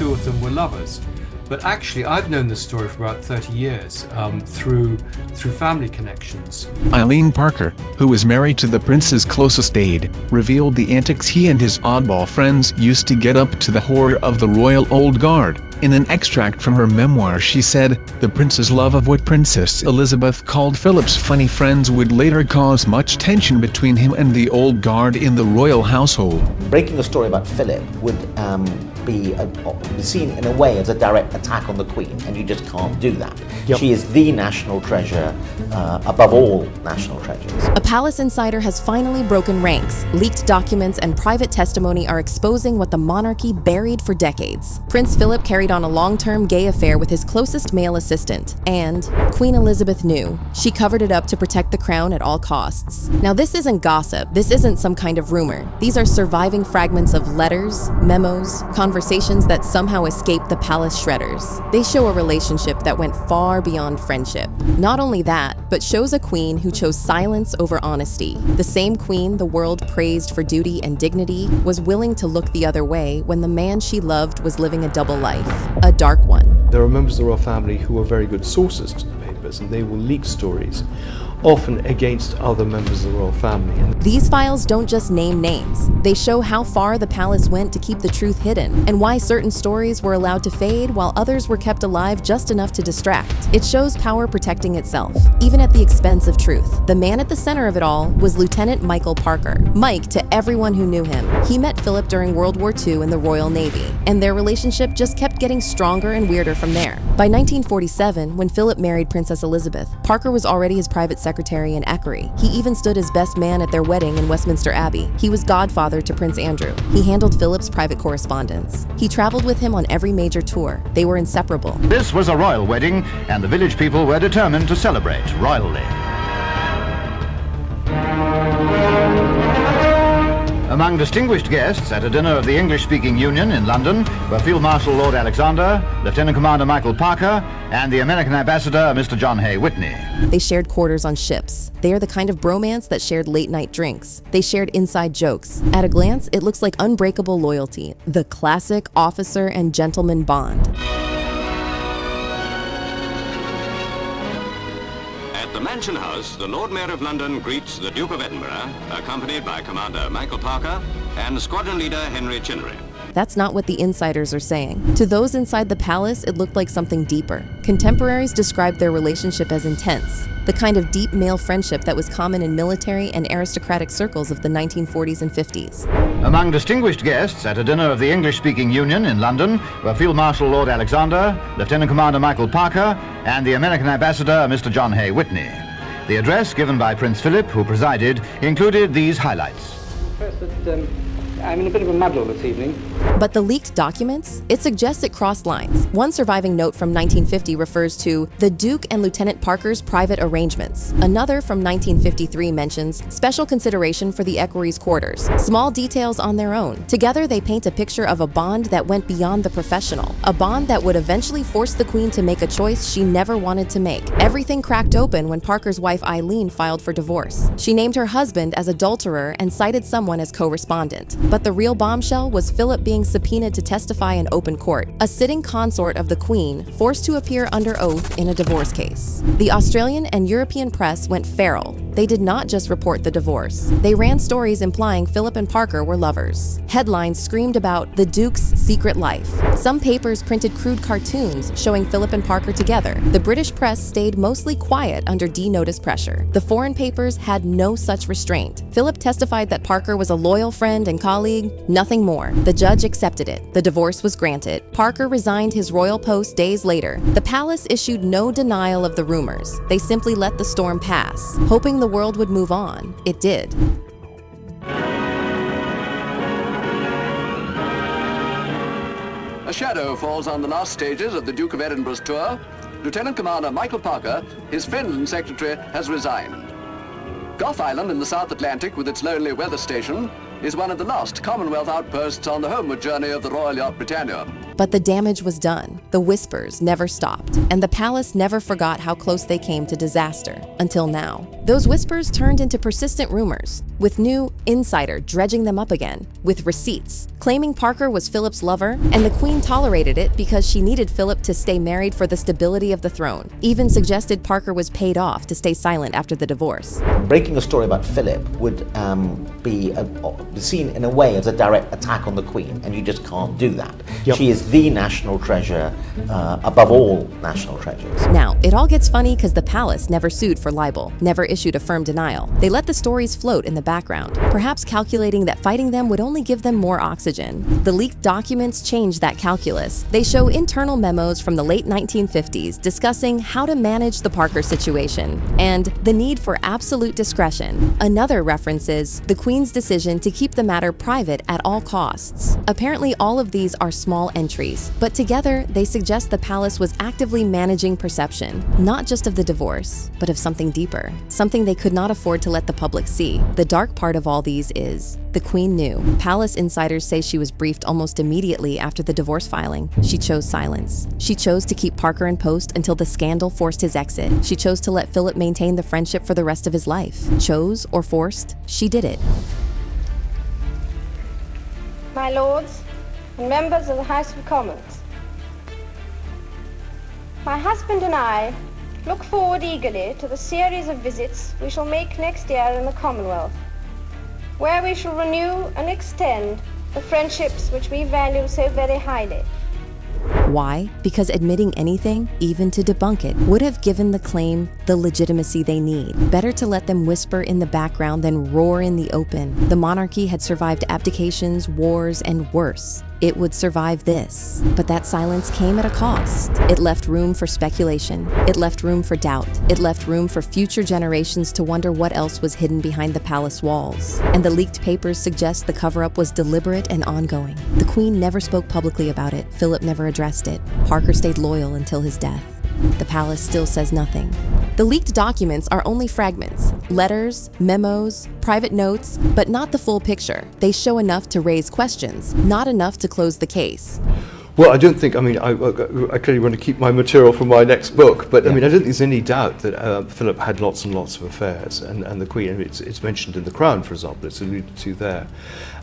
two of them were lovers. But actually, I've known this story for about 30 years through family connections. Eileen Parker, who was married to the prince's closest aide, revealed the antics he and his oddball friends used to get up to the horror of the royal old guard. In an extract from her memoir, she said, "The prince's love of what Princess Elizabeth called Philip's funny friends would later cause much tension between him and the old guard in the royal household." Breaking the story about Philip would be seen in a way as a direct attack on the Queen, and you just can't do that. Yep. She is the national treasure above all national treasures. A palace insider has finally broken ranks. Leaked documents and private testimony are exposing what the monarchy buried for decades. Prince Philip carried on a long-term gay affair with his closest male assistant, and Queen Elizabeth knew. She covered it up to protect the crown at all costs. Now, this isn't gossip. This isn't some kind of rumor. These are surviving fragments of letters, memos, conversations that somehow escaped the palace shredders. They show a relationship that went far beyond friendship. Not only that, but shows a queen who chose silence over honesty. The same queen the world praised for duty and dignity was willing to look the other way when the man she loved was living a double life, a dark one. There are members of the royal family who are very good sources to the papers, and they will leak stories, often against other members of the royal family. These files don't just name names. They show how far the palace went to keep the truth hidden, and why certain stories were allowed to fade while others were kept alive just enough to distract. It shows power protecting itself, even at the expense of truth. The man at the center of it all was Lieutenant Michael Parker. Mike to everyone who knew him. He met Philip during World War II in the Royal Navy, and their relationship just kept getting stronger and weirder from there. By 1947, when Philip married Princess Elizabeth, Parker was already his private secretary in Ecurie. He even stood as best man at their wedding in Westminster Abbey. He was godfather to Prince Andrew. He handled Philip's private correspondence. He traveled with him on every major tour. They were inseparable. This was a royal wedding, and the village people were determined to celebrate royally. Among distinguished guests at a dinner of the English-speaking Union in London were Field Marshal Lord Alexander, Lieutenant Commander Michael Parker, and the American Ambassador, Mr. John Hay Whitney. They shared quarters on ships. They are the kind of bromance that shared late-night drinks. They shared inside jokes. At a glance, it looks like unbreakable loyalty, the classic officer and gentleman bond. At the Mansion House, the Lord Mayor of London greets the Duke of Edinburgh, accompanied by Commander Michael Parker and Squadron Leader Henry Chinnery. That's not what the insiders are saying. To those inside the palace, it looked like something deeper. Contemporaries described their relationship as intense, the kind of deep male friendship that was common in military and aristocratic circles of the 1940s and 50s. Among distinguished guests at a dinner of the English-speaking Union in London were Field Marshal Lord Alexander, Lieutenant Commander Michael Parker, and the American Ambassador, Mr. John Hay Whitney. The address given by Prince Philip, who presided, included these highlights. I'm in a bit of a muddle this evening. But the leaked documents? It suggests it crossed lines. One surviving note from 1950 refers to the Duke and Lieutenant Parker's private arrangements. Another from 1953 mentions special consideration for the equerries' quarters. Small details on their own. Together they paint a picture of a bond that went beyond the professional. A bond that would eventually force the Queen to make a choice she never wanted to make. Everything cracked open when Parker's wife Eileen filed for divorce. She named her husband as adulterer and cited someone as co-respondent. But the real bombshell was Philip being subpoenaed to testify in open court, a sitting consort of the Queen forced to appear under oath in a divorce case. The Australian and European press went feral. They did not just report the divorce. They ran stories implying Philip and Parker were lovers. Headlines screamed about the Duke's secret life. Some papers printed crude cartoons showing Philip and Parker together. The British press stayed mostly quiet under de-notice pressure. The foreign papers had no such restraint. Philip testified that Parker was a loyal friend and colleague, nothing more. The judge accepted it. The divorce was granted. Parker resigned his royal post days later. The palace issued no denial of the rumors. They simply let the storm pass, hoping the world would move on. It did. A shadow falls on the last stages of the Duke of Edinburgh's tour. Lieutenant Commander Michael Parker, his friend and secretary, has resigned. Gough Island in the South Atlantic, with its lonely weather station, is one of the last Commonwealth outposts on the homeward journey of the Royal Yacht Britannia. But the damage was done. The whispers never stopped, and the palace never forgot how close they came to disaster, until now. Those whispers turned into persistent rumors, with new insider dredging them up again, with receipts, claiming Parker was Philip's lover, and the Queen tolerated it because she needed Philip to stay married for the stability of the throne, even suggested Parker was paid off to stay silent after the divorce. Breaking a story about Philip would be seen in a way as a direct attack on the Queen, and you just can't do that. Yep. She is the national treasure above all national treasures. Now, it all gets funny because the palace never sued for libel, never issued a firm denial. They let the stories float in the background, perhaps calculating that fighting them would only give them more oxygen. The leaked documents change that calculus. They show internal memos from the late 1950s discussing how to manage the Parker situation and the need for absolute discretion. Another reference is the Queen's decision to keep the matter private at all costs. Apparently, all of these are small entries, but together they suggest the palace was actively managing perception, not just of the divorce, but of something deeper, something they could not afford to let the public see. The dark part of all these is the Queen knew. Palace insiders say she was briefed almost immediately after the divorce filing. She chose silence. She chose to keep Parker in post until the scandal forced his exit. She chose to let Philip maintain the friendship for the rest of his life. Chose or forced, she did it. My lords and members of the House of Commons, my husband and I look forward eagerly to the series of visits we shall make next year in the Commonwealth, where we shall renew and extend the friendships which we value so very highly. Why? Because admitting anything, even to debunk it, would have given the claim the legitimacy they need. Better to let them whisper in the background than roar in the open. The monarchy had survived abdications, wars, and worse. It would survive this. But that silence came at a cost. It left room for speculation. It left room for doubt. It left room for future generations to wonder what else was hidden behind the palace walls. And the leaked papers suggest the cover-up was deliberate and ongoing. The Queen never spoke publicly about it. Philip never addressed it. Parker stayed loyal until his death. The palace still says nothing. The leaked documents are only fragments, letters, memos, private notes, but not the full picture. They show enough to raise questions, not enough to close the case. Well, I don't think, I clearly want to keep my material for my next book, but I don't think there's any doubt that Philip had lots and lots of affairs, and the Queen, it's mentioned in The Crown, for example, it's alluded to there.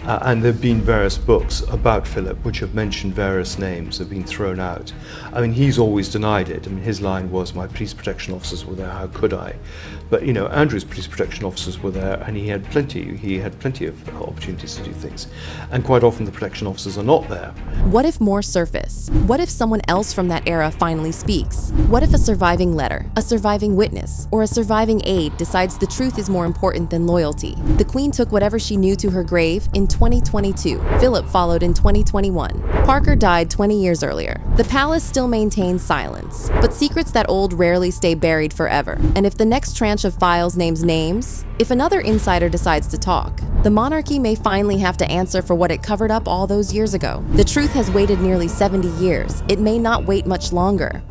And there have been various books about Philip which have mentioned various names, have been thrown out. He's always denied it. His line was, my police protection officers were there, how could I? But, Andrew's police protection officers were there, and he had plenty of opportunities to do things. And quite often the protection officers are not there. What if more surface? What if someone else from that era finally speaks? What if a surviving letter, a surviving witness, or a surviving aide decides the truth is more important than loyalty? The Queen took whatever she knew to her grave in 2022. Philip followed in 2021. Parker died 20 years earlier. The palace still maintains silence, but secrets that old rarely stay buried forever. And if the next tranche of files names names, if another insider decides to talk, the monarchy may finally have to answer for what it covered up all those years ago. The truth has waited nearly 70 years. It may not wait much longer.